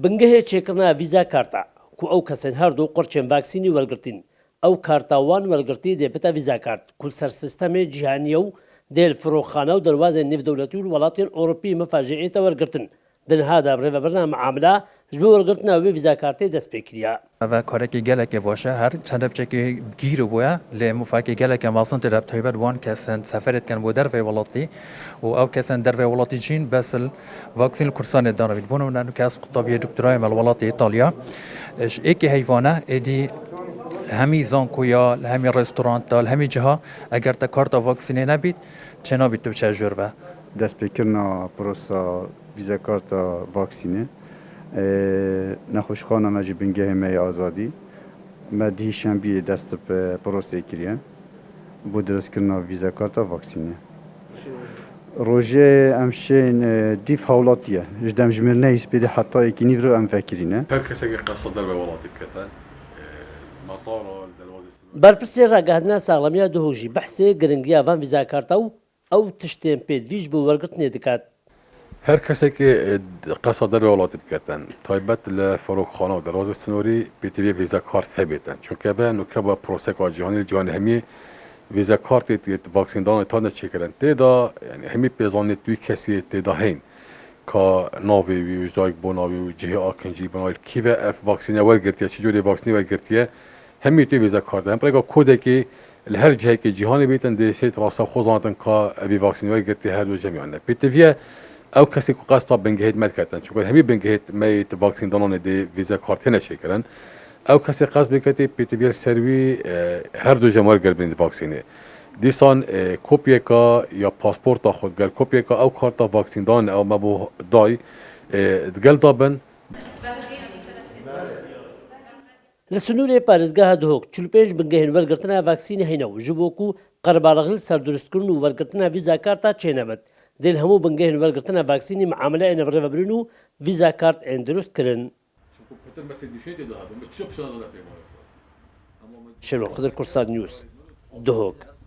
بنگهê çêkirina vîza karta ku ew kesên her du qurçên vaksînî wergirtin ew karta wan wergirtî dê bita vîza kart ku ser sistemê cîhanî ew dê li firoxxane û derwazên nêvdewletî û welatên Ewropî mifajeyê te wergirtin. Di niha de rêvebirina miamila ji bo wergirtina wê vîza kartê dest pê kiriye. و کارکی گلک باشه هر چند بچه گیر بوده لی مفاکی گلک واسن تراب تایبر وان کسان سفرت کن بود در ولاتی و او کسان در ولاتی چین بس واکسین کورسان دارید بونو نانو کس قطبی دکترای مال ولاتی ایتالیا ایکی حیوانه ادی همی زانکویا همی رستوران تال همی جها اگر تا کارت واکسینه نبید چنا بیت تو تجربه دست بکرنا پروسا ویزا کارت واکسینه نخوشخانه مجی بنگه می آزادی مدهی شنبی دست به پروسه کریه بود درست کرنا ویزا کارتا واکسینه روژه امشین دیف حولاتیه جدم جمرنه اسپیده حتی اکنی رو ام فکرینه هر کسی که قصد در به ولاتی بکتن مطار برپرسê ragihandina saxlamiya dihojî behsê giringiya van vîza karta û ew tiştên pêdivî ji bo wergirtinê dikat. هر کسی که قصد در به ولاتی بکتن تایبت لفروخانه و دروازه سنوری بیتوی ویزا کارت هبیتن چون که به نکره با پروسه که جهانی همی ویزا کارت واکسین دان تا نچیکرن تیدا یعنی همی پیزانی توی کسی تیدا هین که ناوی و جایک بو ناوی و جه آکنجی بنای کی و اف واکسینه ورگرتیه چجوری واکسینه ورگرتیه همی توی ویزا کارت هم پرگا کوده که لهر جهه که جهانی بیتن دیشت راستا خوزانتن که اوی واکسینه ورگرتیه هر دو جمعیانه بیتویه او کسی که قصد بنگهید مد کردن چون همی بنگهید میت واکسین دانان دی ویزا کارت نشکرن او کسی قصد بکتی پیتبیر سروی هر دو جمار گربین واکسینه دیسان کپیه که یا پاسپورت خود گل کپیه که او کارت واکسین دان او مبو دای دگل دابن Li Snûrê parêzgeha Duhok 45 bingehên wergirtina vaksînê hene û ji bo ku qerbalaxî serduristkirin û wergirtina vîza karta çênebet. Dê li hemû bingehên wergirtina vaksînê miameleyên rêvebirin û vîza kart ên durust kirin. Şerwe Xedir Kursar News Duhok.